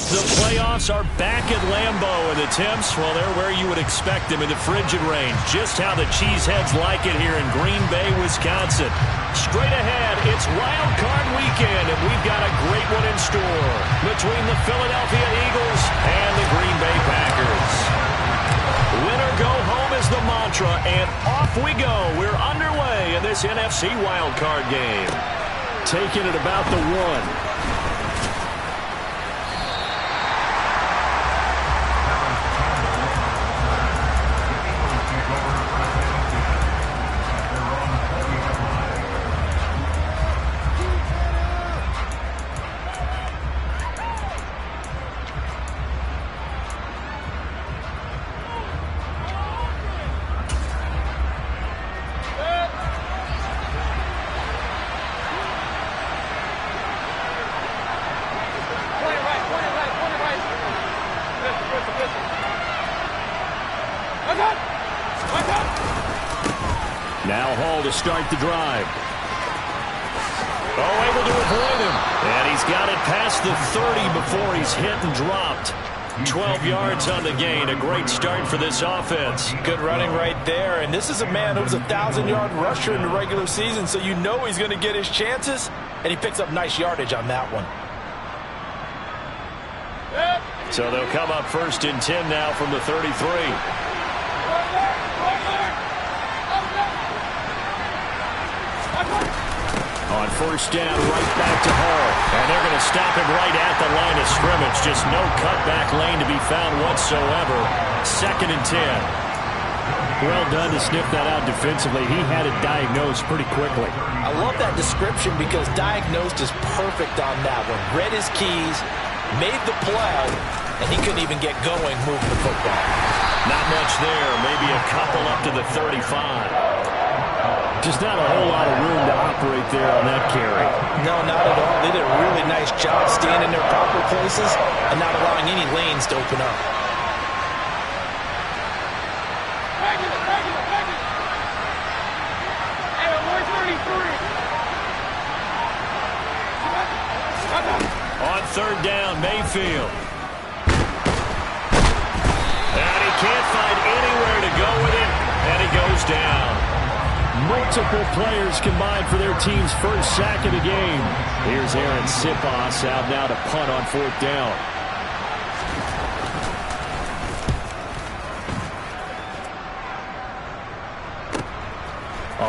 The playoffs are back at Lambeau, and the temps, well, they're where you would expect them in the frigid range. Just how the Cheeseheads like it here in Green Bay, Wisconsin. Straight ahead, it's Wild Card Weekend, and we've got a great one in store between the Philadelphia Eagles and the Green Bay Packers. Win or go home is the mantra, and off we go. We're underway in this NFC Wild Card game. Taking it about the 1. Now Hall to start the drive. Oh, able to avoid him. And he's got it past the 30 before he's hit and dropped. 12 yards on the gain. A great start for this offense. Good running right there. And this is a man who was a 1,000-yard rusher in the regular season, so you know he's going to get his chances. And he picks up nice yardage on that one. So they'll come up 1st and 10 now from the 33. On 1st down, right back to Hall. And they're going to stop him right at the line of scrimmage. Just no cutback lane to be found whatsoever. 2nd and 10. Well done to sniff that out defensively. He had it diagnosed pretty quickly. I love that description because diagnosed is perfect on that one. Read his keys, made the play, and he couldn't even get going moving the football. Not much there. Maybe a couple up to the 35. Just not a whole lot of room to operate there on that carry. No, not at all. They did a really nice job staying in their proper places and not allowing any lanes to open up. On 3rd down, Mayfield. And he can't find anywhere to go with it, and he goes down. Multiple players combined for their team's first sack of the game. Here's Aaron Siposs out now to punt on 4th down.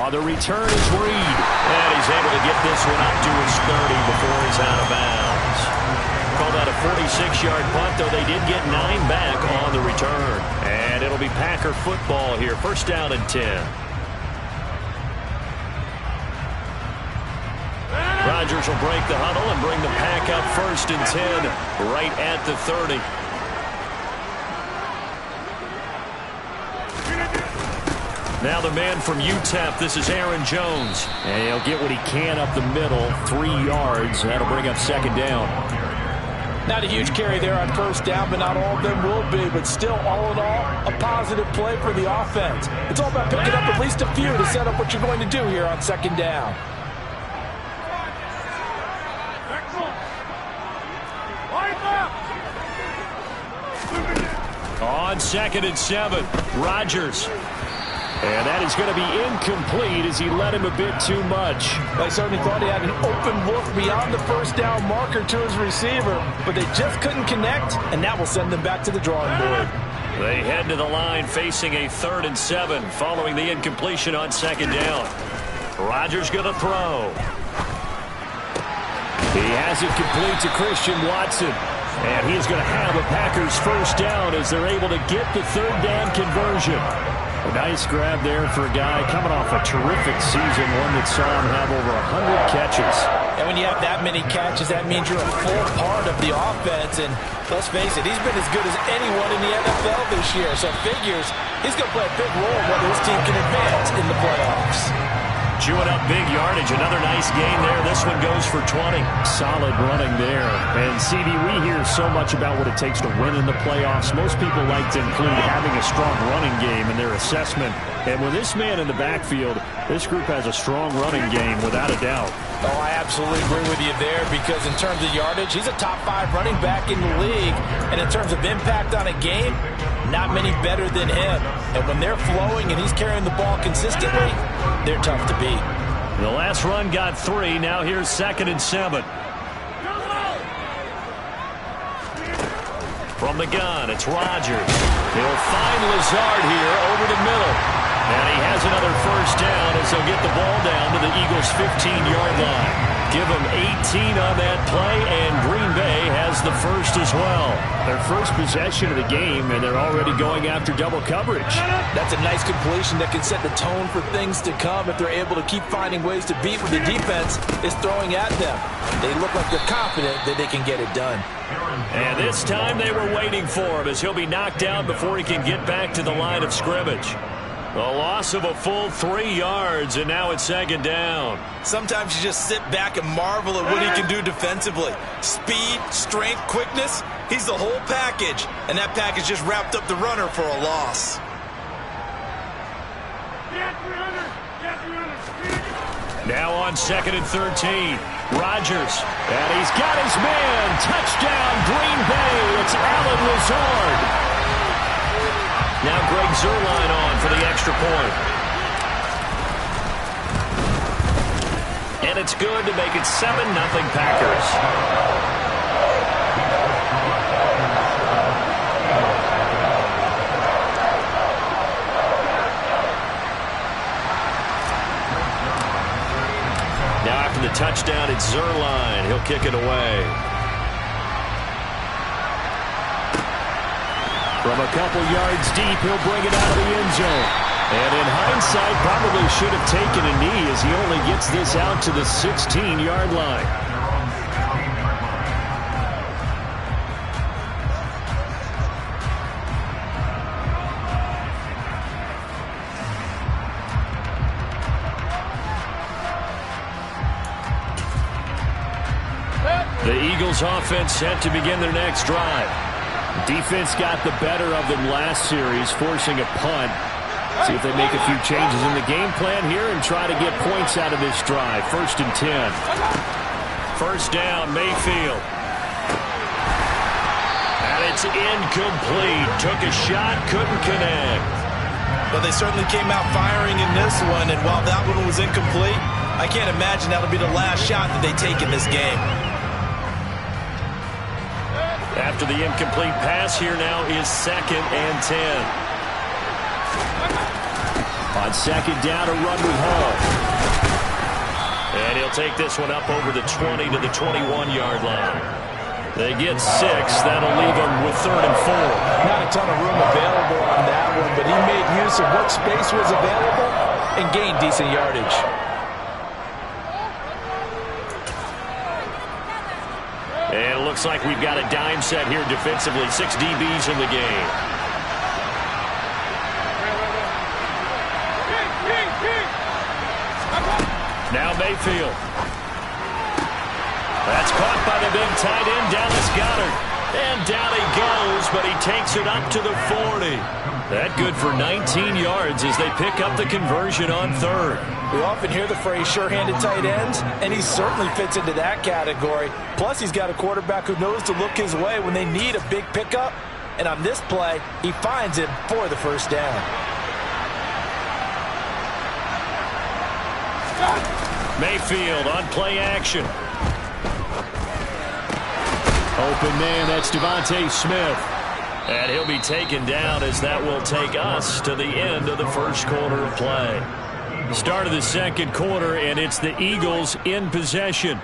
On the return is Reed. And he's able to get this one up to his 30 before he's out of bounds. Call that a 46-yard punt, though they did get 9 back on the return. And it'll be Packer football here. 1st down and 10. Rodgers will break the huddle and bring the pack up 1st and 10 right at the 30. Now the man from UTEP, this is Aaron Jones. And he'll get what he can up the middle, 3 yards. That'll bring up 2nd down. Not a huge carry there on 1st down, but not all of them will be. But still, all in all, a positive play for the offense. It's all about picking up at least a few to set up what you're going to do here on 2nd down. On 2nd and 7, Rodgers. And that is going to be incomplete as he led him a bit too much. They certainly thought he had an open look beyond the 1st down marker to his receiver, but they just couldn't connect, and that will send them back to the drawing board. They head to the line facing a 3rd and 7 following the incompletion on 2nd down. Rodgers going to throw. He has it complete to Christian Watson. And he is going to have a Packers 1st down as they're able to get the 3rd down conversion. A nice grab there for a guy coming off a terrific season, one that saw him have over 100 catches. And when you have that many catches, that means you're a full part of the offense. And let's face it, he's been as good as anyone in the NFL this year. So figures he's going to play a big role whether his team can advance in the playoffs. Chewing up big yardage. Another nice gain there. This one goes for 20. Solid running there. And, CD, we hear so much about what it takes to win in the playoffs. Most people like to include having a strong running game in their assessment. And with this man in the backfield, This group has a strong running game, without a doubt. Oh, I absolutely agree with you there, because in terms of yardage, he's a top 5 running back in the league. And in terms of impact on a game, not many better than him. And when they're flowing and he's carrying the ball consistently, they're tough to beat. The last run got 3. Now here's 2nd and 7. From the gun, it's Rodgers. He'll find Lazard here over the middle. And he has another first down as they'll get the ball down to the Eagles' 15-yard line. Give them 18 on that play, and Green Bay has the first as well. Their first possession of the game, and they're already going after double coverage. That's a nice completion that can set the tone for things to come if they're able to keep finding ways to beat what the defense is throwing at them. They look like they're confident that they can get it done. And this time they were waiting for him as he'll be knocked down before he can get back to the line of scrimmage. A loss of a full 3 yards, and now it's 2nd down. Sometimes you just sit back and marvel at what he can do defensively. Speed, strength, quickness, he's the whole package. And that package just wrapped up the runner for a loss. Now on 2nd and 13. Rodgers, and he's got his man. Touchdown, Green Bay. It's Allen Lazard. Now Greg Zuerlein on for the extra point. And it's good to make it 7-0 Packers. Now after the touchdown, it's Zuerlein. He'll kick it away. From a couple yards deep, he'll bring it out of the end zone. And in hindsight, probably should have taken a knee as he only gets this out to the 16-yard line. The Eagles offense set to begin their next drive. Defense got the better of them last series, forcing a punt. See if they make a few changes in the game plan here and try to get points out of this drive. 1st and 10. First down, Mayfield. And it's incomplete. Took a shot, couldn't connect. But they certainly came out firing in this one, and while that one was incomplete, I can't imagine that'll be the last shot that they take in this game. After the incomplete pass, here now is 2nd and 10. On 2nd down, a run with Hall. And he'll take this one up over the 20 to the 21-yard line. They get 6. That'll leave them with 3rd and 4. Not a ton of room available on that one, but he made use of what space was available and gained decent yardage. And it looks like we've got a dime set here defensively. 6 DBs in the game. Now Mayfield. That's caught by the big tight end, Dallas Goedert. And down he goes, but he takes it up to the 40. That good for 19 yards as they pick up the conversion on 3rd. We often hear the phrase sure-handed tight ends, and he certainly fits into that category. Plus, he's got a quarterback who knows to look his way when they need a big pickup. And on this play, he finds it for the first down. Mayfield on play action. Open man, that's Devontae Smith. And he'll be taken down as that will take us to the end of the first quarter of play. Start of the 2nd quarter, and it's the Eagles in possession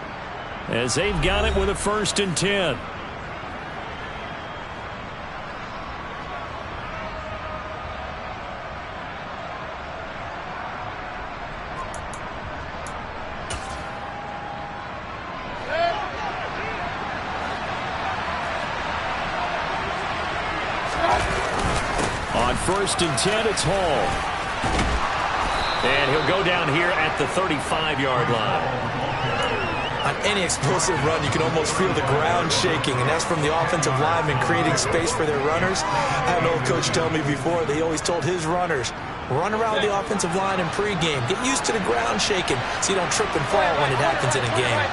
as they've got it with a 1st and 10. On 1st and 10, it's Hall. And he'll go down here at the 35-yard line. On any explosive run, you can almost feel the ground shaking, and that's from the offensive linemen creating space for their runners. I had an old coach tell me before, they always told his runners, Run around the offensive line in pregame. Get used to the ground shaking so you don't trip and fall when it happens in a game.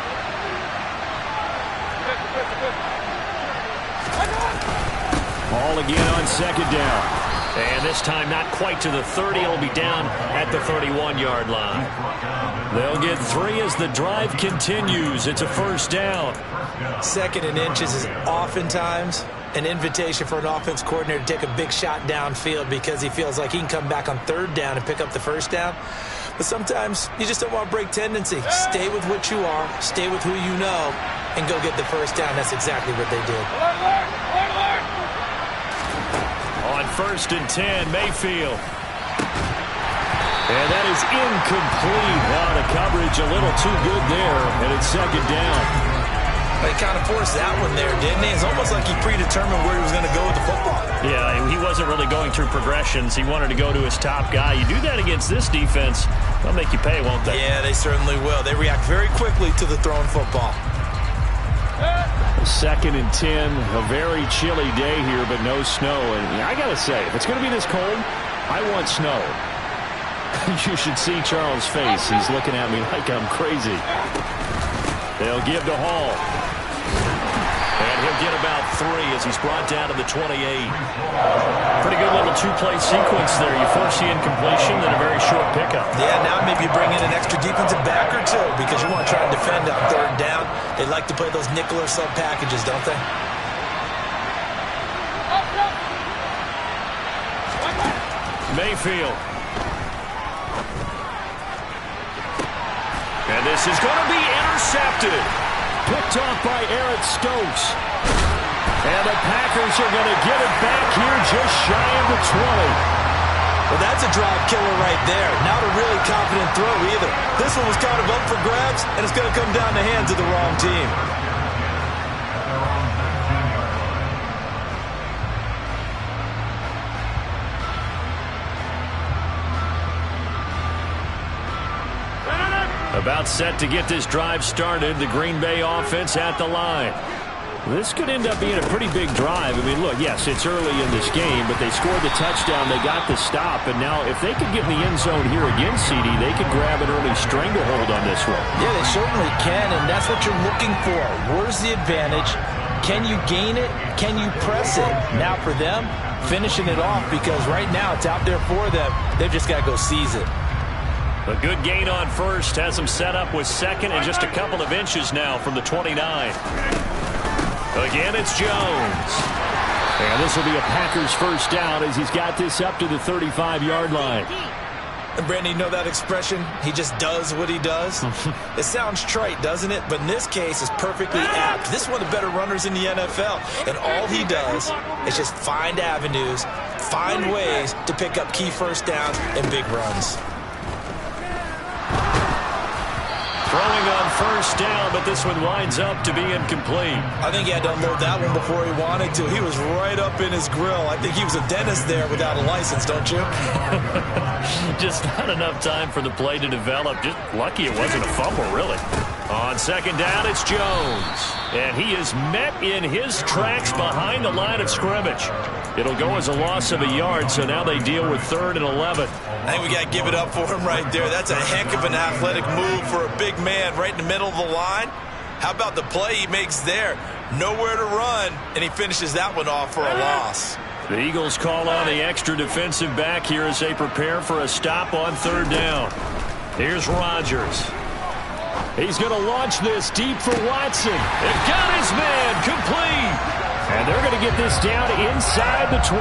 Ball again on second down. And this time not quite to the 30. It'll be down at the 31-yard line. They'll get 3 as the drive continues. It's a first down. 2nd and inches is oftentimes an invitation for an offense coordinator to take a big shot downfield because he feels like he can come back on 3rd down and pick up the first down. But sometimes you just don't want to break tendency. Stay with what you are, stay with who you know, and go get the first down. That's exactly what they did. On 1st and 10, Mayfield. And that is incomplete. Wow, the coverage a little too good there, and it's 2nd down. He kind of forced that one there, didn't he? It's almost like he predetermined where he was going to go with the football. Yeah, he wasn't really going through progressions. He wanted to go to his top guy. You do that against this defense, they'll make you pay, won't they? Yeah, they certainly will. They react very quickly to the thrown football. 2nd and 10, a very chilly day here, but no snow. And I got to say, if it's going to be this cold, I want snow. You should see Charles' face. He's looking at me like I'm crazy. They'll give to Hall. And he'll get about 3 as he's brought down to the 28. Pretty good little 2-play sequence there. You force the incompletion, then a very short pickup. Yeah, now maybe you bring in an extra defensive back or 2 because you want to try and defend on 3rd down. They like to play those nickel or sub packages, don't they? Mayfield. And this is going to be intercepted. Picked off by Eric Stokes. And the Packers are going to get it back here just shy of the 20. Well, that's a drive killer right there. Not a really confident throw either. This one was kind of up for grabs, and it's going to come down the hands of the wrong team. About set to get this drive started. The Green Bay offense at the line. This could end up being a pretty big drive. I mean, look, yes, it's early in this game, but they scored the touchdown. They got the stop, and now if they could get in the end zone here again, CD, they could grab an early stranglehold on this one. Yeah, they certainly can, and that's what you're looking for. Where's the advantage? Can you gain it? Can you press it? Now for them, finishing it off because right now it's out there for them. They've just got to go seize it. A good gain on 1st. Has him set up with 2nd and just a couple of inches now from the 29. Again, it's Jones. And this will be a Packers first down as he's got this up to the 35-yard line. And Brandon, you know that expression? He just does what he does? It sounds trite, doesn't it? But in this case, it's perfectly apt. This is one of the better runners in the NFL. And all he does is just find avenues, find ways to pick up key first downs and big runs. Throwing on 1st down, but this one winds up to be incomplete. I think he had to unload that one before he wanted to. He was right up in his grill. I think he was a dentist there without a license, don't you? Just not enough time for the play to develop. Just lucky it wasn't a fumble, really. On 2nd down, it's Jones. And he is met in his tracks behind the line of scrimmage. It'll go as a loss of a yard, so now they deal with 3rd and 11. I think we got to give it up for him right there. That's a heck of an athletic move for a big man right in the middle of the line. How about the play he makes there? Nowhere to run, and he finishes that one off for a loss. The Eagles call on the extra defensive back here as they prepare for a stop on 3rd down. Here's Rodgers. He's going to launch this deep for Watson. They've got his man complete. And they're going to get this down inside the 20.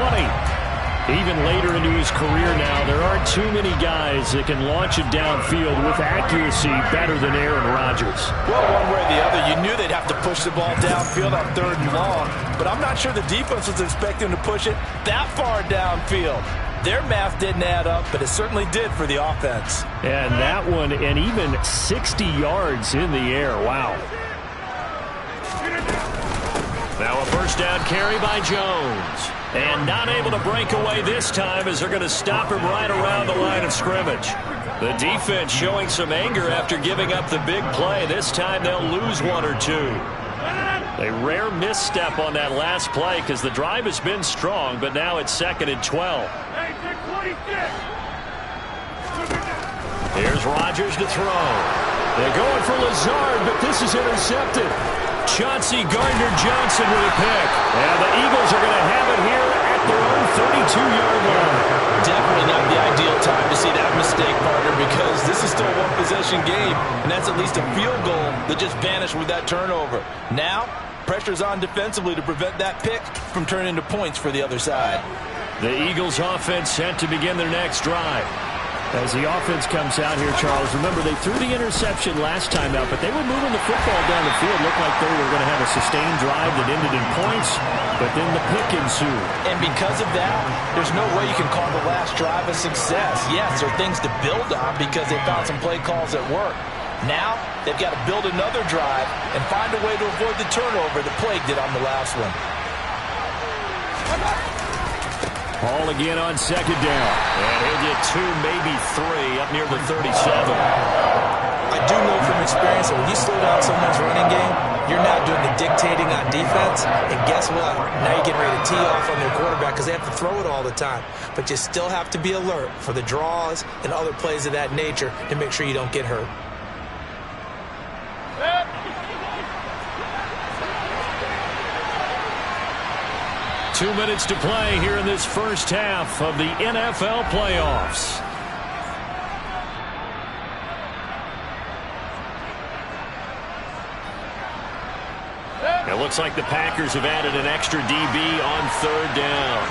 Even later into his career now, there aren't too many guys that can launch it downfield with accuracy better than Aaron Rodgers. Well, one way or the other, you knew they'd have to push the ball downfield on 3rd and long, but I'm not sure the defense was expecting to push it that far downfield. Their math didn't add up, but it certainly did for the offense. And that one, and even 60 yards in the air. Wow. Now a first down carry by Jones. And not able to break away this time as they're going to stop him right around the line of scrimmage. The defense showing some anger after giving up the big play. This time they'll lose 1 or 2. A rare misstep on that last play because the drive has been strong, but now it's 2nd and 12. Here's Rodgers to throw. They're going for Lazard, but this is intercepted. Chauncey Gardner-Johnson with a pick. And the Eagles are going to have it here at their own 32-yard line. Definitely not the ideal time to see that mistake, partner, because this is still a one-possession game, and that's at least a field goal that just vanished with that turnover. Now, pressure's on defensively to prevent that pick from turning into points for the other side. The Eagles offense set to begin their next drive. As the offense comes out here, Charles, remember they threw the interception last time out, but they were moving the football down the field. Looked like they were going to have a sustained drive that ended in points, but then the pick ensued. And because of that, there's no way you can call the last drive a success. Yes, there are things to build on because they found some play calls that work. Now, they've got to build another drive and find a way to avoid the turnover the Plague did on the last one. Ball again on second down. And he'll get 2, maybe 3 up near the 37. I do know from experience that when you slow down someone's running game, you're now doing the dictating on defense. And guess what? Now you're getting ready to tee off on their quarterback because they have to throw it all the time. But you still have to be alert for the draws and other plays of that nature to make sure you don't get hurt. Two minutes to play here in this first half of the NFL playoffs. It looks like the Packers have added an extra DB on third down.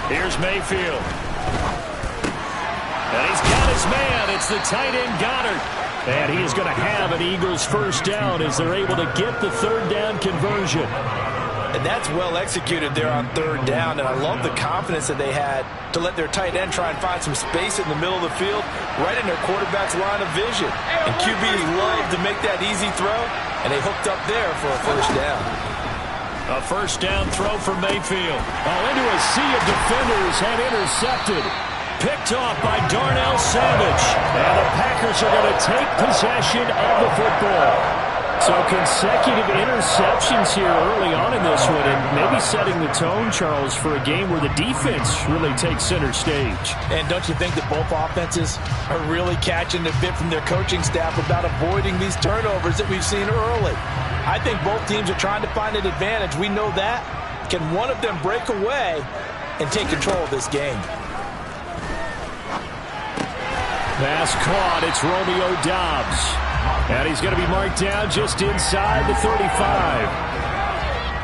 Here's Mayfield. And he's got his man. It's the tight end Goddard. And he is going to have an Eagles first down as they're able to get the third down conversion. And that's well executed there on third down. And I love the confidence that they had to let their tight end try and find some space in the middle of the field, right in their quarterback's line of vision. And QBs love to make that easy throw, and they hooked up there for a first down. A first down throw for Mayfield. Into a sea of defenders and intercepted. Picked off by Darnell Savage. And the Packers are going to take possession of the football. So consecutive interceptions here early on in this one, and maybe setting the tone, Charles, for a game where the defense really takes center stage. And don't you think that both offenses are really catching the bit from their coaching staff about avoiding these turnovers that we've seen early? I think both teams are trying to find an advantage. We know that. Can one of them break away and take control of this game? Pass caught. It's Romeo Doubs. And he's going to be marked down just inside the 35.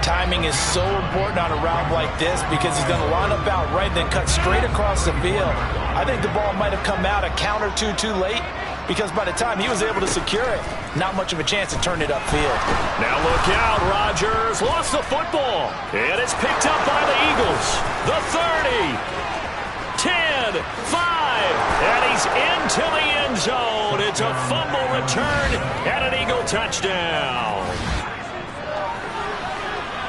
Timing is so important on a route like this because he's going to line up out right, then cut straight across the field. I think the ball might have come out a count or two too late because by the time he was able to secure it, not much of a chance to turn it upfield. Now look out, Rodgers lost the football. And it's picked up by the Eagles. The 30, 10, 5. And he's into the end zone. It's a fumble return and an Eagle touchdown.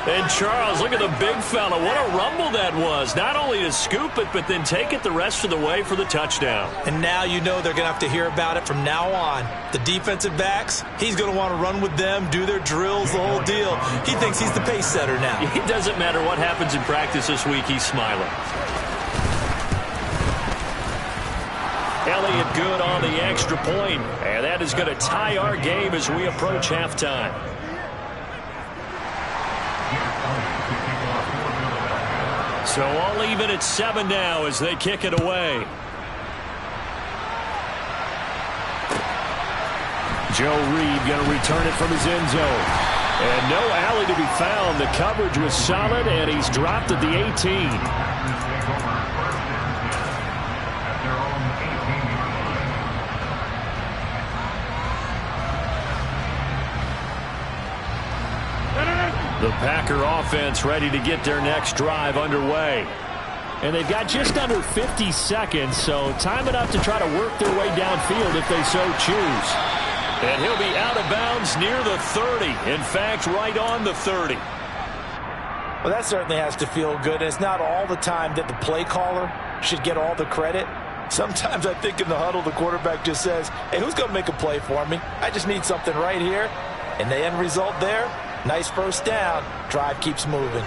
And Charles, look at the big fella. What a rumble that was. Not only to scoop it, but then take it the rest of the way for the touchdown. And now you know they're going to have to hear about it from now on. The defensive backs, he's going to want to run with them, do their drills, the whole deal. He thinks he's the pace setter now. It doesn't matter what happens in practice this week, he's smiling. Elliott good on the extra point, and that is going to tie our game as we approach halftime. So all even at 7 now as they kick it away. Joe Reed going to return it from his end zone. And no alley to be found. The coverage was solid, and he's dropped at the 18. The Packer offense ready to get their next drive underway. And they've got just under 50 seconds, so time enough to try to work their way downfield if they so choose. And he'll be out of bounds near the 30. In fact, right on the 30. Well, that certainly has to feel good. And it's not all the time that the play caller should get all the credit. Sometimes I think in the huddle, the quarterback just says, hey, who's going to make a play for me? I just need something right here. And the end result there, Nice first down. Drive keeps moving.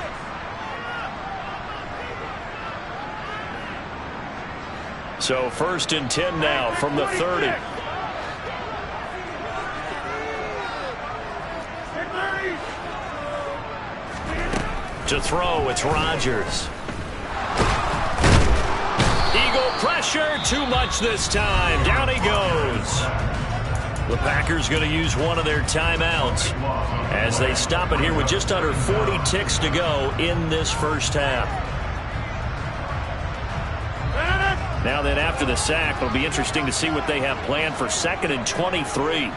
So 1st and 10 now from the 30. To throw, it's Rodgers. Eagle pressure, too much this time. Down he goes. The Packers going to use one of their timeouts as they stop it here with just under 40 ticks to go in this first half. Now then, after the sack, it'll be interesting to see what they have planned for 2nd and 23.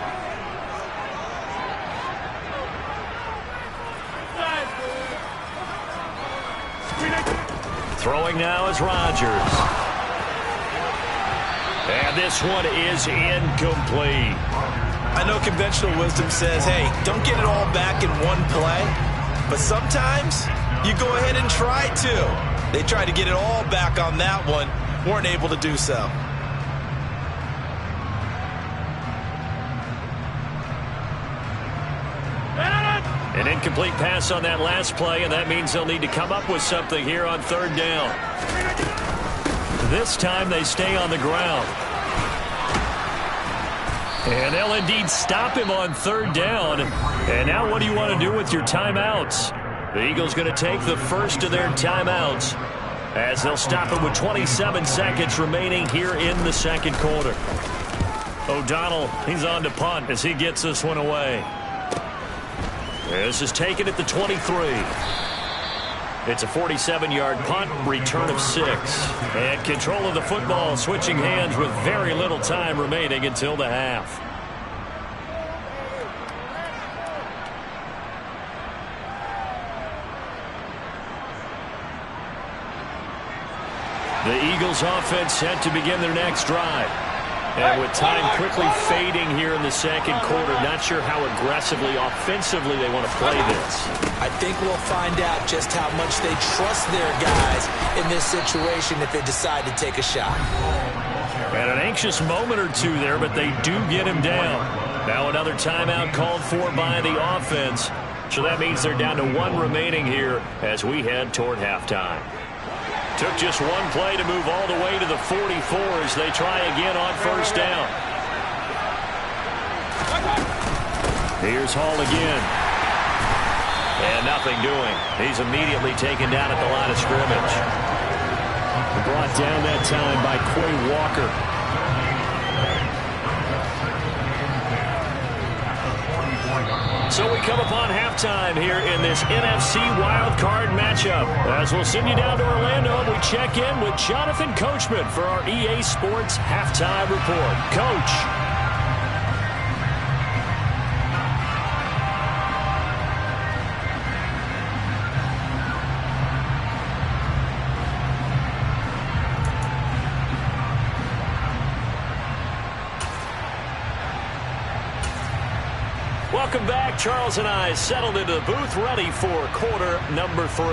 Throwing now is Rodgers. And this one is incomplete. I know conventional wisdom says, hey, don't get it all back in one play. But sometimes you go ahead and try to. They tried to get it all back on that one. Weren't able to do so. An incomplete pass on that last play, and that means they'll need to come up with something here on 3rd down. This time they stay on the ground. And they'll indeed stop him on 3rd down. And now what do you want to do with your timeouts? The Eagles going to take the first of their timeouts as they'll stop it with 27 seconds remaining here in the 2nd quarter. O'Donnell, he's on to punt as he gets this one away. This is taken at the 23. It's a 47-yard punt, return of 6. And control of the football, switching hands with very little time remaining until the half. The Eagles offense set to begin their next drive. And with time quickly fading here in the 2nd quarter, not sure how aggressively, offensively they want to play this. I think we'll find out just how much they trust their guys in this situation if they decide to take a shot. And an anxious moment or two there, but they do get him down. Now another timeout called for by the offense. So that means they're down to 1 remaining here as we head toward halftime. Took just one play to move all the way to the 44 as they try again on 1st down. Here's Hall again. And nothing doing. He's immediately taken down at the line of scrimmage. Brought down that time by Quay Walker. So we come upon halftime here in this NFC wildcard matchup. As we'll send you down to Orlando, we check in with Jonathan Coachman for our EA Sports Halftime Report. Coach. Welcome back. Charles and I settled into the booth ready for quarter number 3.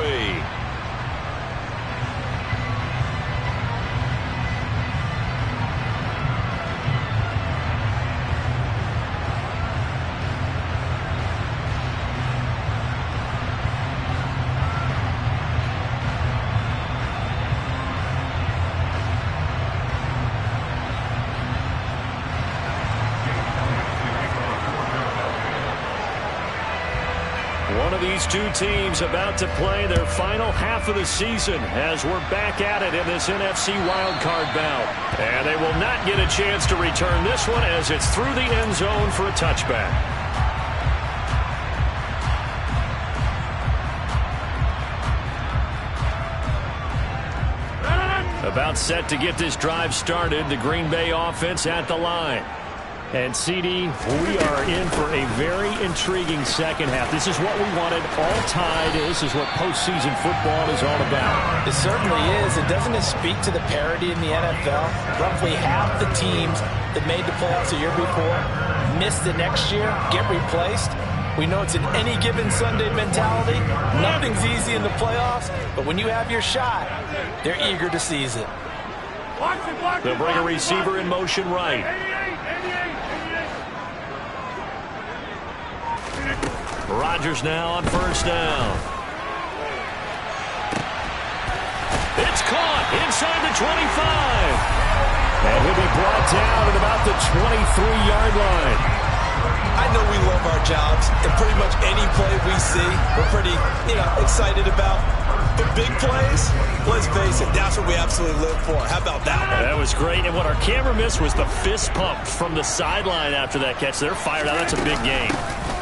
One of these two teams about to play their final half of the season as we're back at it in this NFC wildcard bout. And they will not get a chance to return this one as it's through the end zone for a touchback. About set to get this drive started, the Green Bay offense at the line. And, CD, we are in for a very intriguing second half. This is what we wanted all tied. This is what postseason football is all about. It certainly is. And doesn't it speak to the parity in the NFL? Roughly half the teams that made the playoffs the year before miss the next year, get replaced. We know it's an any given Sunday mentality. Nothing's easy in the playoffs, but when you have your shot, they're eager to seize it. They'll bring a receiver in motion right. Rodgers now on first down. It's caught inside the 25. And he'll be brought down at about the 23-yard line. I know we love our jobs, and pretty much any play we see, we're pretty, excited about. But big plays, let's face it, that's what we absolutely live for. How about that one? That was great, and what our camera missed was the fist pump from the sideline after that catch. They're fired out. That's a big game.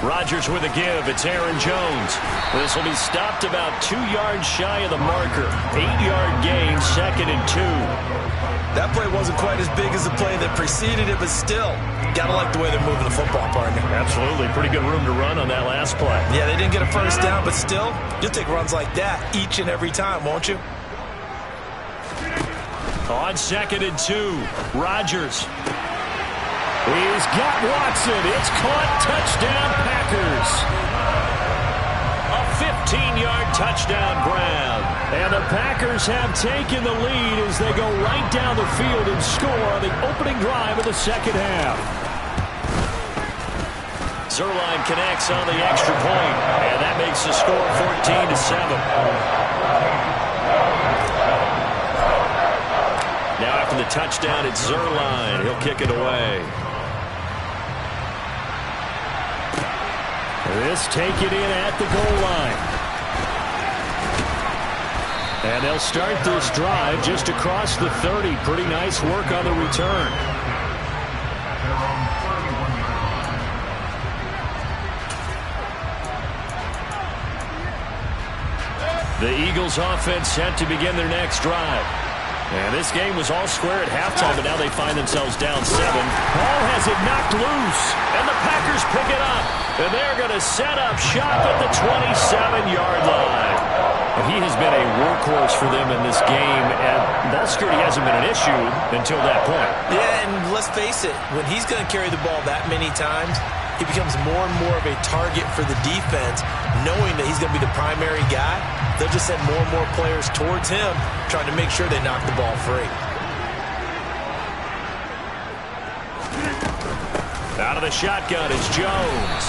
Rodgers with a give. It's Aaron Jones. This will be stopped about 2 yards shy of the marker. 8-yard gain, 2nd and 2. That play wasn't quite as big as the play that preceded it, but still, gotta like the way they're moving the football, partner. Absolutely. Pretty good room to run on that last play. Yeah, they didn't get a first down, but still, you'll take runs like that each and every time, won't you? On 2nd and 2, Rodgers. He's got Watson. It's caught. Touchdown, Packers. A 15-yard touchdown grab. And the Packers have taken the lead as they go right down the field and score on the opening drive of the second half. Zuerlein connects on the extra point, and that makes the score 14-7. Now after the touchdown, it's Zuerlein. He'll kick it away. This take it in at the goal line. And they'll start this drive just across the 30. Pretty nice work on the return. The Eagles offense set to begin their next drive. And this game was all square at halftime, but now they find themselves down 7. Ball has it knocked loose, and the Packers pick it up. And they're going to set up shop at the 27-yard line. And he has been a workhorse for them in this game, and ball security hasn't been an issue until that point. Yeah, and let's face it, when he's going to carry the ball that many times, he becomes more and more of a target for the defense, knowing that he's going to be the primary guy. They'll just send more and more players towards him, trying to make sure they knock the ball free. Out of the shotgun is Jones.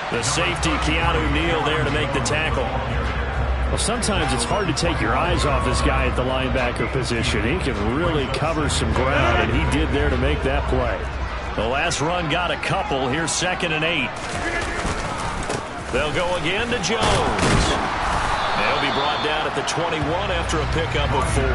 The safety, Keanu Neal, there to make the tackle. Well, sometimes it's hard to take your eyes off this guy at the linebacker position. He can really cover some ground, and he did there to make that play. The last run got a couple. Here's 2nd and 8. They'll go again to Jones. They'll be brought down at the 21 after a pickup of 4.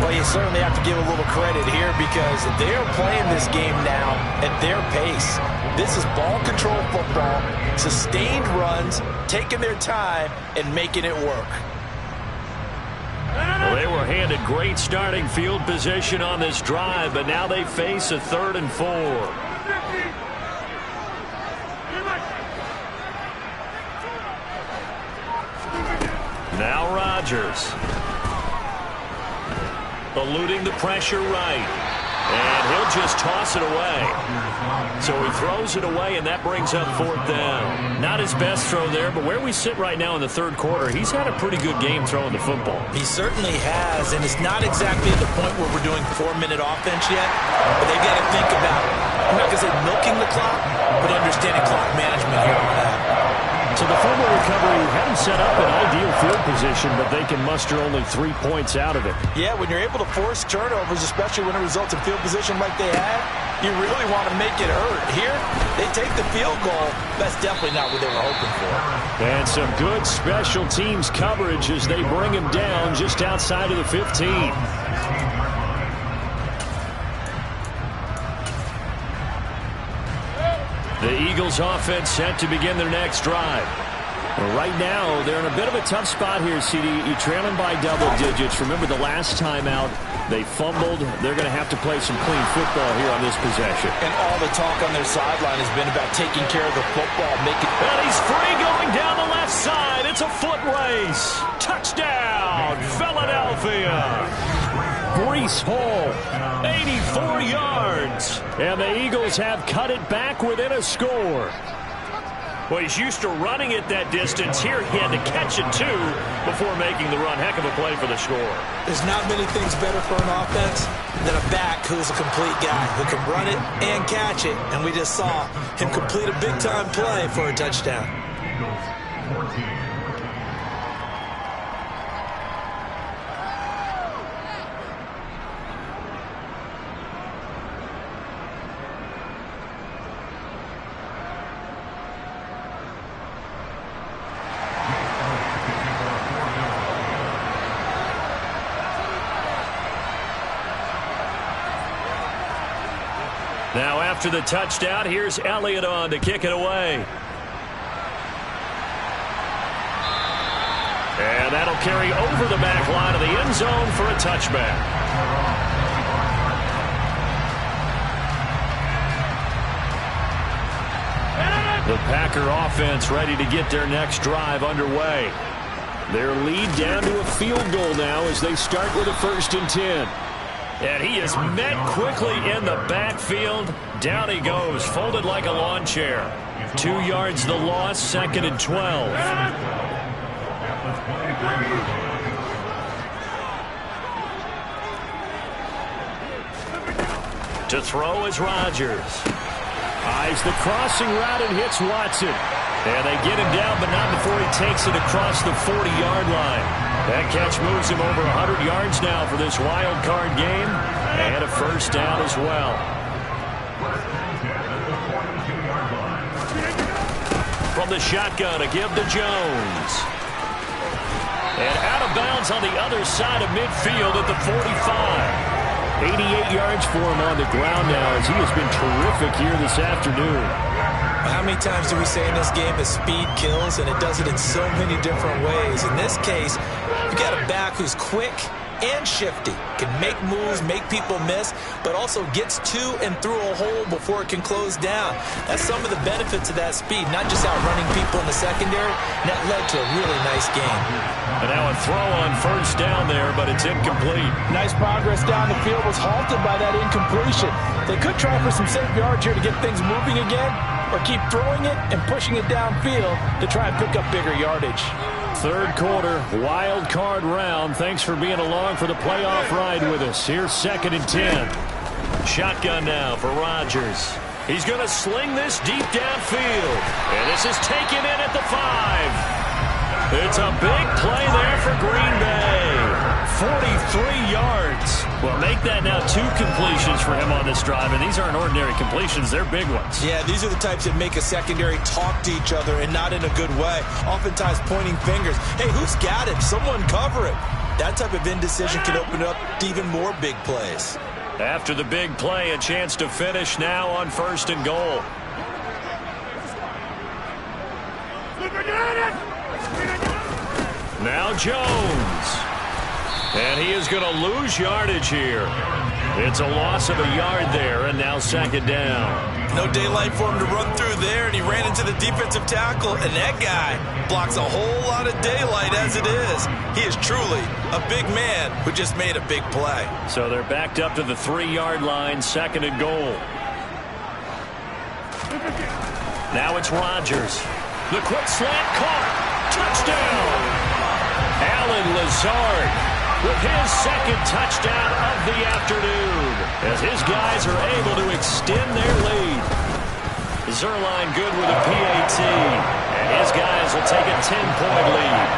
Well, you certainly have to give a little credit here because they're playing this game now at their pace. This is ball control football, sustained runs, taking their time, and making it work. Well, they were handed great starting field position on this drive, but now they face a 3rd and 4. Now Rodgers. Eluding the pressure right. And he'll just toss it away. So he throws it away, and that brings up 4th down. Not his best throw there, but where we sit right now in the 3rd quarter, he's had a pretty good game throwing the football. He certainly has, and it's not exactly at the point where we're doing 4-minute offense yet, but they've got to think about, I'm not going to say milking the clock, but understanding clock management here on that. So the fumble recovery had him set up in ideal field position, but they can muster only 3 points out of it. Yeah, when you're able to force turnovers, especially when it results in field position like they had, you really want to make it hurt. Here, they take the field goal. That's definitely not what they were hoping for. And some good special teams coverage as they bring him down just outside of the 15. The Eagles offense set to begin their next drive. Well, right now, they're in a bit of a tough spot here, CD. You're trailing by double digits. Remember the last time out, they fumbled. They're going to have to play some clean football here on this possession. And all the talk on their sideline has been about taking care of the football. And he's free going down the left side. It's a foot race. Touchdown, Philadelphia. Breece Hall, 84 yards. And the Eagles have cut it back within a score. Well, he's used to running it that distance. Here he had to catch it, too, before making the run. Heck of a play for the score. There's not many things better for an offense than a back who's a complete guy, who can run it and catch it. And we just saw him complete a big-time play for a touchdown. Now after the touchdown, here's Elliott on to kick it away. And that'll carry over the back line of the end zone for a touchback. The Packer offense ready to get their next drive underway. Their lead down to a field goal now as they start with a 1st and 10. And he is met quickly in the backfield. Down he goes, folded like a lawn chair. 2 yards the loss, 2nd and 12. To throw is Rodgers. Eyes the crossing route and hits Watson. And they get him down, but not before he takes it across the 40-yard line. That catch moves him over 100 yards now for this wild card game. And a 1st down as well. From the shotgun, a give to Jones. And out of bounds on the other side of midfield at the 45. 88 yards for him on the ground now as he has been terrific here this afternoon. How many times do we say in this game that speed kills, and it does it in so many different ways? In this case, you got a back who's quick and shifty, can make moves, make people miss, but also gets to and through a hole before it can close down. That's some of the benefits of that speed, not just outrunning people in the secondary, and that led to a really nice game. And now a throw on 1st down there, but it's incomplete. Nice progress down the field, was halted by that incompletion. They could try for some safe yards here to get things moving again, or keep throwing it and pushing it downfield to try and pick up bigger yardage. 3rd quarter, wild card round. Thanks for being along for the playoff ride with us. Here's 2nd and 10. Shotgun now for Rodgers. He's going to sling this deep downfield. And this is taken in at the 5. It's a big play there for Green Bay. 43 yards. Well, make that now 2 completions for him on this drive, and these aren't ordinary completions. They're big ones. Yeah, these are the types that make a secondary talk to each other, and not in a good way. Oftentimes pointing fingers. Hey, who's got it? Someone cover it. That type of indecision can open up to even more big plays. After the big play, a chance to finish now on 1st and goal. Now Jones. And he is going to lose yardage here. It's a loss of a yard there, and now 2nd down. No daylight for him to run through there, and he ran into the defensive tackle, and that guy blocks a whole lot of daylight as it is. He is truly a big man who just made a big play. So they're backed up to the 3-yard line, 2nd and goal. Now it's Rodgers. The quick slant caught. Touchdown! Allen Lazard with his 2nd touchdown of the afternoon as his guys are able to extend their lead. Zuerlein good with a PAT, and his guys will take a 10-point lead.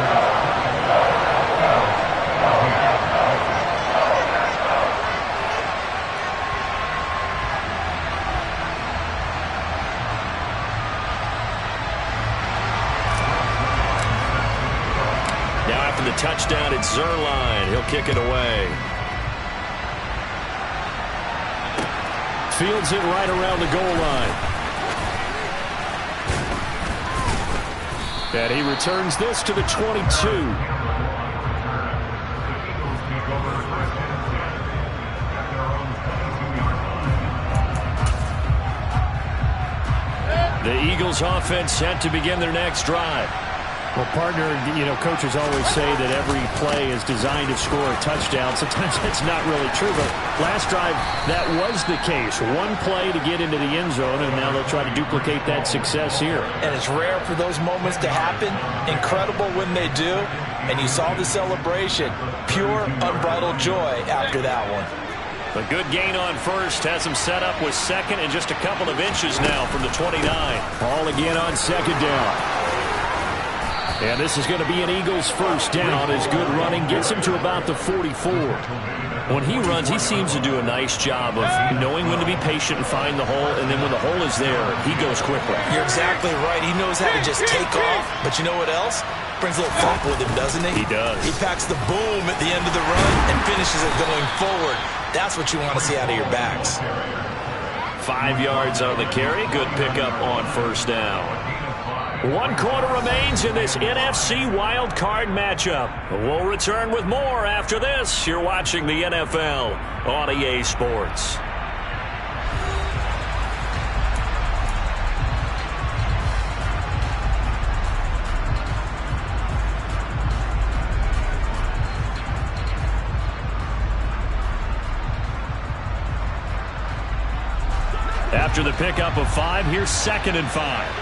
The touchdown, it's Zuerlein. He'll kick it away. Fields it right around the goal line. And he returns this to the 22. The Eagles offense set to begin their next drive. Well, partner, coaches always say that every play is designed to score a touchdown. Sometimes that's not really true, but last drive, that was the case. One play to get into the end zone, and now they'll try to duplicate that success here. And it's rare for those moments to happen. Incredible when they do. And you saw the celebration. Pure, unbridled joy after that one. A good gain on first has him set up with second and just a couple of inches now from the 29. Ball again on second down. And this is going to be an Eagles first down as good running gets him to about the 44. When he runs, he seems to do a nice job of knowing when to be patient and find the hole, and then when the hole is there, he goes quickly. You're exactly right. He knows how to just take off, but you know what else? Brings a little thump with him, doesn't he? He does. He packs the boom at the end of the run and finishes it going forward. That's what you want to see out of your backs. 5 yards on the carry. Good pickup on first down. 1 quarter remains in this NFC Wild Card matchup. We'll return with more after this. You're watching the NFL on EA Sports. After the pickup of 5, here's 2nd and 5.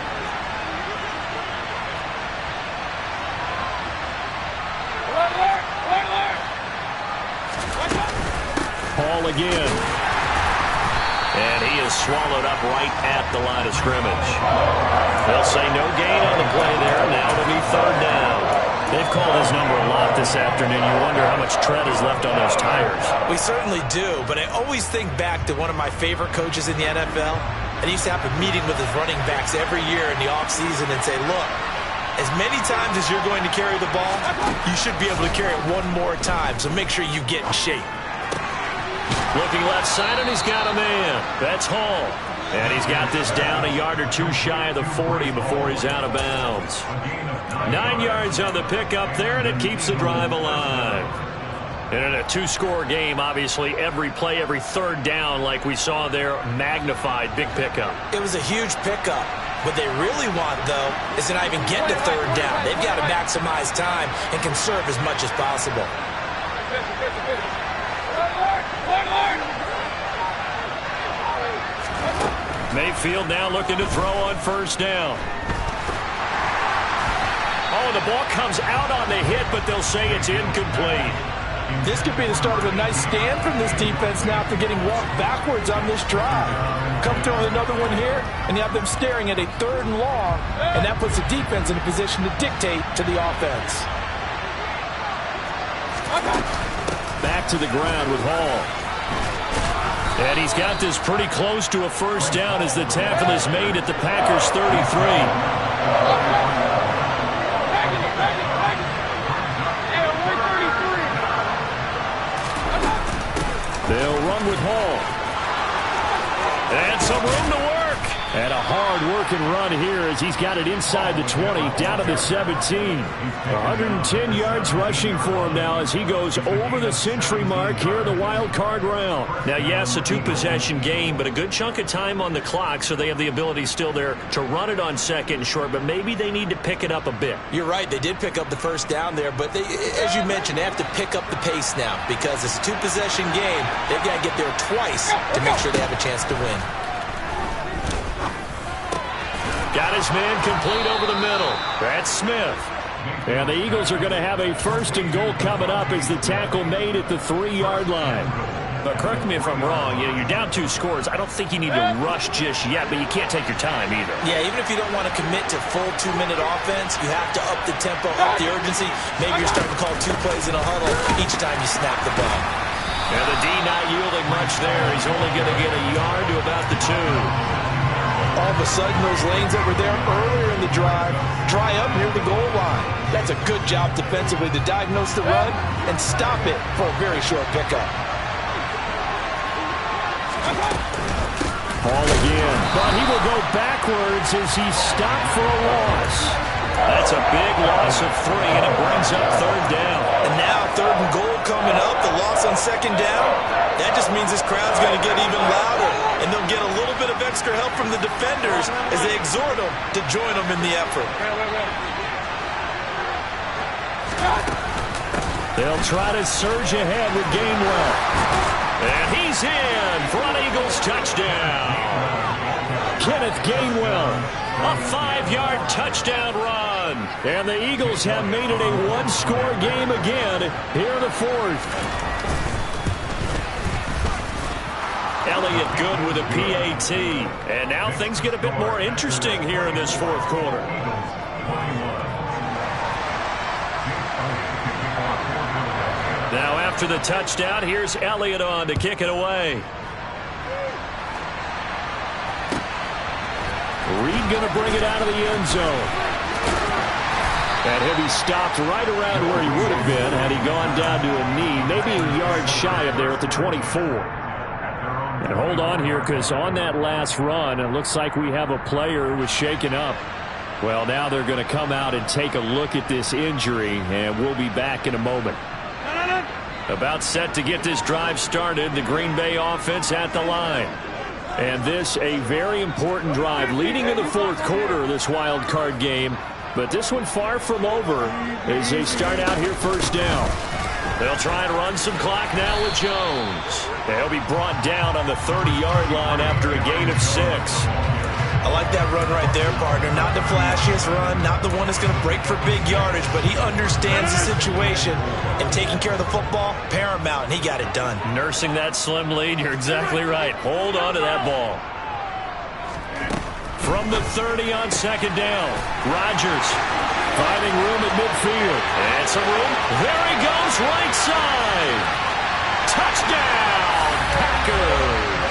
Paul again. And he is swallowed up right at the line of scrimmage. They'll say no gain on the play there. Now it'll be 3rd down. They've called his number a lot this afternoon. You wonder how much tread is left on those tires. We certainly do, but I always think back to one of my favorite coaches in the NFL. And he used to have a meeting with his running backs every year in the offseason and say, look, as many times as you're going to carry the ball, you should be able to carry it one more time, so make sure you get in shape. Looking left side, and he's got a man. That's Hall. And he's got this down a yard or two shy of the 40 before he's out of bounds. 9 yards on the pickup there, and it keeps the drive alive. And in a 2-score game, obviously, every play, every 3rd down, like we saw there, magnified. Big pickup. It was a huge pickup. What they really want, though, is to not even get to 3rd down. They've got to maximize time and conserve as much as possible. Mayfield now looking to throw on first down. Oh, the ball comes out on the hit, but they'll say it's incomplete. This could be the start of a nice stand from this defense now after getting walked backwards on this drive. Come through with another one here, and you have them staring at a 3rd and long, and that puts the defense in a position to dictate to the offense. Back to the ground with Hall. And he's got this pretty close to a first down as the tackle is made at the Packers' 33. They'll run with Hall. And some room to work. And a hard-working run here as he's got it inside the 20, down to the 17. 110 yards rushing for him now as he goes over the century mark here in the wild card round. Now, yes, a 2-possession game, but a good chunk of time on the clock, so they have the ability still there to run it on 2nd and short, but maybe they need to pick it up a bit. You're right. They did pick up the first down there, but as you mentioned, they have to pick up the pace now because it's a 2-possession game. They've got to get there twice to make sure they have a chance to win. Got his man complete over the middle. That's Smith. And the Eagles are going to have a 1st and goal coming up as the tackle made at the 3-yard line. But correct me if I'm wrong, you're down 2 scores. I don't think you need to rush just yet, but you can't take your time either. Yeah, even if you don't want to commit to full 2-minute offense, you have to up the tempo, up the urgency. Maybe you're starting to call 2 plays in a huddle each time you snap the ball. And the D not yielding much there. He's only going to get a yard to about the 2. All of a sudden, those lanes that were there earlier in the drive dry up near the goal line. That's a good job defensively to diagnose the run and stop it for a very short pickup. Ball again, but he will go backwards as he's stopped for a loss. That's a big loss of 3, and it brings up 3rd down. And now 3rd and goal coming up, the loss on 2nd down. That just means this crowd's going to get even louder, and they'll get a little bit of extra help from the defenders as they exhort them to join them in the effort. They'll try to surge ahead with Gainwell. And he's in for an Eagles touchdown. Kenneth Gainwell. A 5-yard touchdown run. And the Eagles have made it a one-score game again here in the fourth. Elliott good with a PAT. And now things get a bit more interesting here in this fourth quarter. Now after the touchdown, here's Elliott on to kick it away. Reed going to bring it out of the end zone. And he'll be stopped right around where he would have been had he gone down to a knee, maybe a yard shy of there at the 24. And hold on here, because on that last run, it looks like we have a player who was shaken up. Well, now they're going to come out and take a look at this injury, and we'll be back in a moment. About set to get this drive started, the Green Bay offense at the line. And this a very important drive leading in the fourth quarter of this wild card game. But this one far from over as they start out here first down. They'll try and run some clock now with Jones. They'll be brought down on the 30-yard line after a gain of 6. I like that run right there, partner. Not the flashiest run, not the one that's going to break for big yardage, but he understands the situation, and taking care of the football, paramount, and he got it done. Nursing that slim lead, you're exactly right. Hold on to that ball. From the 30 on second down, Rodgers finding room at midfield. And some room. There he goes, right side. Touchdown, Packers.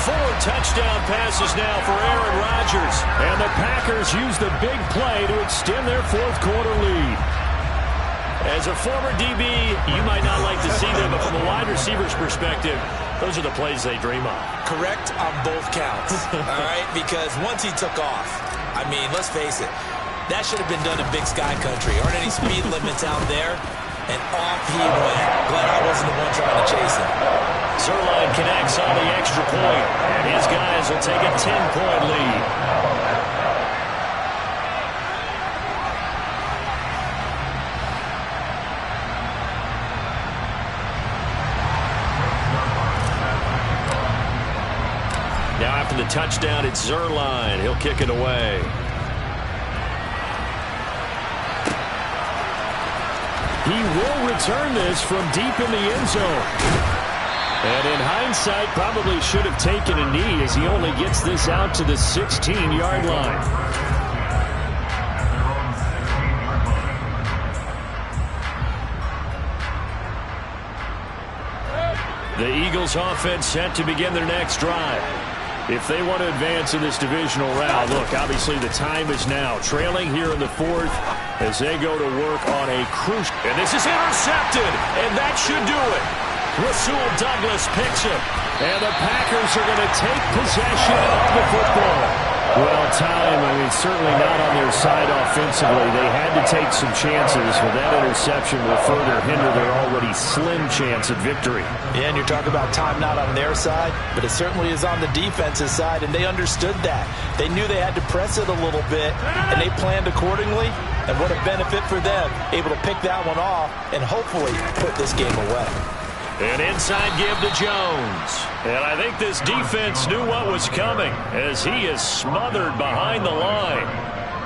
4 touchdown passes now for Aaron Rodgers. And the Packers use the big play to extend their fourth quarter lead. As a former DB, you might not like to see them, but from a wide receiver's perspective, those are the plays they dream of. Correct on both counts, all right? Because once he took off, I mean, let's face it, that should have been done in Big Sky Country. Aren't any speed limits out there? And off he went. Glad I wasn't the one trying to chase him. Zuerlein connects on the extra point, and his guys will take a 10-point lead. Now after the touchdown, it's Zuerlein. He'll kick it away. He will return this from deep in the end zone. And in hindsight, probably should have taken a knee as he only gets this out to the 16-yard line. The Eagles offense set to begin their next drive. If they want to advance in this divisional round, look, obviously the time is now. Trailing here in the fourth as they go to work on a crucial. And this is intercepted, and that should do it. Rasul Douglas picks it. And the Packers are going to take possession of the football. Well, time, I mean, certainly not on their side offensively. They had to take some chances, but that interception will further hinder their already slim chance at victory. Yeah, and you're talking about time not on their side, but it certainly is on the defensive side, and they understood that. They knew they had to press it a little bit, and they planned accordingly, and what a benefit for them, able to pick that one off and hopefully put this game away. An inside give to Jones. And I think this defense knew what was coming as he is smothered behind the line.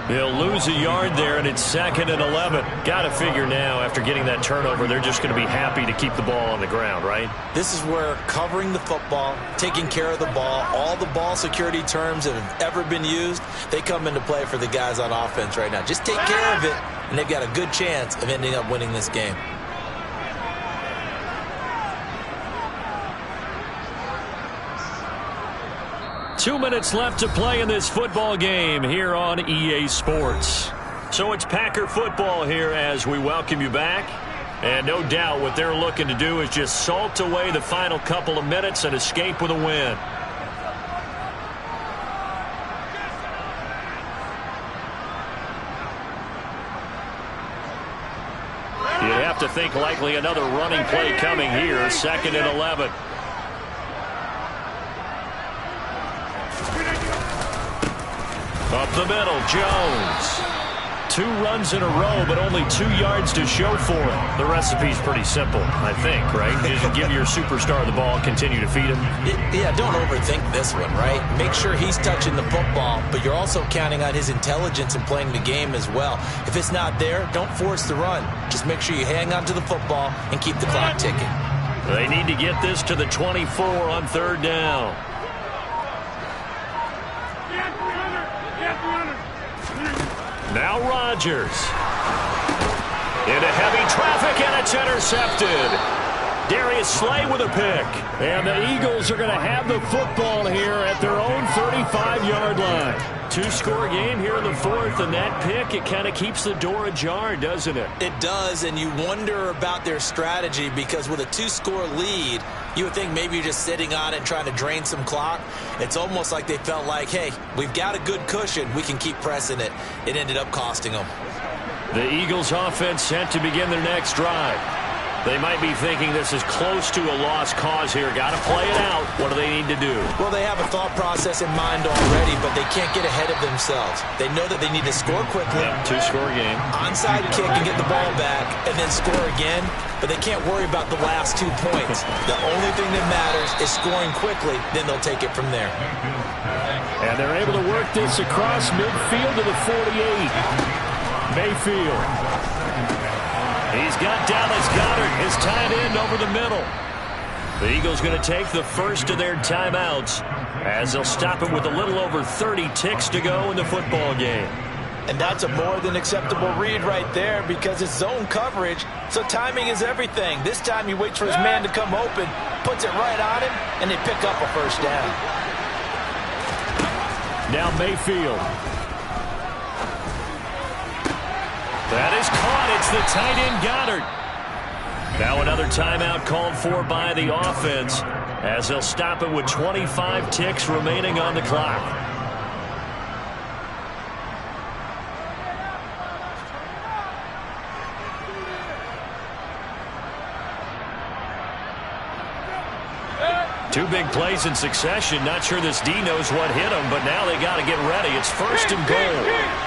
He'll lose a yard there, and it's 2nd and 11. Got to figure now, after getting that turnover, they're just going to be happy to keep the ball on the ground, right? This is where covering the football, taking care of the ball, all the ball security terms that have ever been used, they come into play for the guys on offense right now. Just take care of it, and they've got a good chance of ending up winning this game. Two minutes left to play in this football game here on EA Sports. So it's Packer football here as we welcome you back. And no doubt what they're looking to do is just salt away the final couple of minutes and escape with a win. You have to think likely another running play coming here, 2nd and 11. Up the middle, Jones. 2 runs in a row, but only 2 yards to show for it. The recipe's pretty simple, I think, right? Just give your superstar the ball, continue to feed him. Yeah, don't overthink this one, right? Make sure he's touching the football, but you're also counting on his intelligence in playing the game as well. If it's not there, don't force the run. Just make sure you hang on to the football and keep the clock ticking. They need to get this to the 24 on 3rd down. Now Rodgers. Into heavy traffic, and it's intercepted. Darius Slay with a pick. And the Eagles are going to have the football here at their own 35-yard line. 2-score game here in the 4th, and that pick, it kind of keeps the door ajar, doesn't it? It does, and you wonder about their strategy because with a 2-score lead, you would think maybe you're just sitting on it and trying to drain some clock. It's almost like they felt like, hey, we've got a good cushion. We can keep pressing it. It ended up costing them. The Eagles offense set to begin their next drive. They might be thinking this is close to a lost cause here. Got to play it out. What do they need to do? Well, they have a thought process in mind already, but they can't get ahead of themselves. They know that they need to score quickly. Yeah, 2-score game. Onside kick and get the ball back, and then score again. But they can't worry about the last 2 points. The only thing that matters is scoring quickly. Then they'll take it from there. And they're able to work this across midfield to the 48. Mayfield. He's got Dallas Goedert, his tight end, over the middle. The Eagles going to take the first of their timeouts as they'll stop it with a little over 30 ticks to go in the football game. And that's a more than acceptable read right there because it's zone coverage, so timing is everything. This time he waits for his man to come open, puts it right on him, and they pick up a first down. Now Mayfield. That is caught. It's the tight end Goddard. Now another timeout called for by the offense as they'll stop it with 25 ticks remaining on the clock. Two big plays in succession. Not sure this D knows what hit him, but now they got to get ready. It's 1st and goal.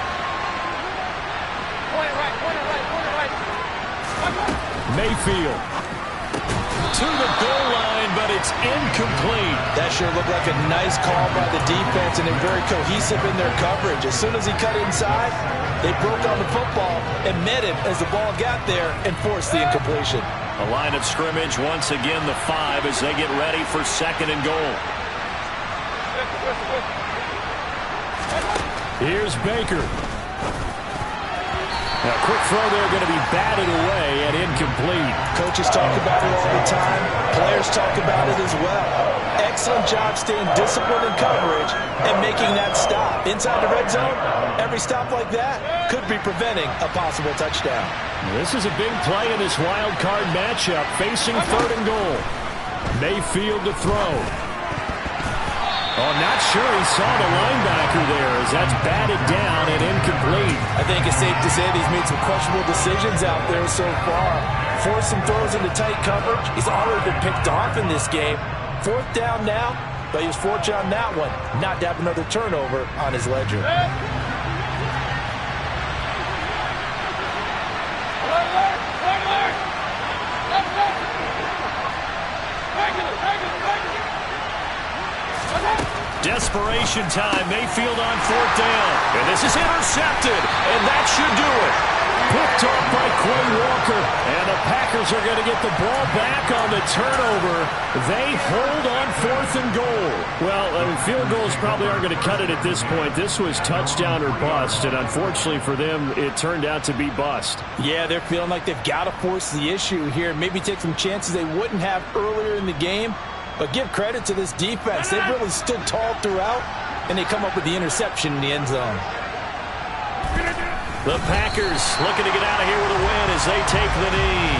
Mayfield to the goal line, but it's incomplete. That sure looked like a nice call by the defense, and they're very cohesive in their coverage. As soon as he cut inside, they broke on the football and met him as the ball got there and forced the incompletion. A line of scrimmage once again, the 5 as they get ready for 2nd and goal. Here's Baker. Now, quick throw there, going to be batted away and incomplete. Coaches talk about it all the time. Players talk about it as well. Excellent job staying disciplined in coverage and making that stop. Inside the red zone, every stop like that could be preventing a possible touchdown. This is a big play in this wild card matchup, facing 3rd and goal. Mayfield to throw. Oh, not sure he saw the linebacker there as that's batted down and incomplete. I think it's safe to say that he's made some questionable decisions out there so far. Forced some throws into tight coverage. He's already been picked off in this game. 4th down now, but he was fortunate on that one not to have another turnover on his ledger. Desperation time. Mayfield on 4th down. And this is intercepted. And that should do it. Picked off by Quay Walker. And the Packers are going to get the ball back on the turnover. They hold on 4th and goal. Well, field goals probably aren't going to cut it at this point. This was touchdown or bust. And unfortunately for them, it turned out to be bust. Yeah, they're feeling like they've got to force the issue here. Maybe take some chances they wouldn't have earlier in the game. But give credit to this defense. They've really stood tall throughout, and they come up with the interception in the end zone. The Packers looking to get out of here with a win as they take the knee.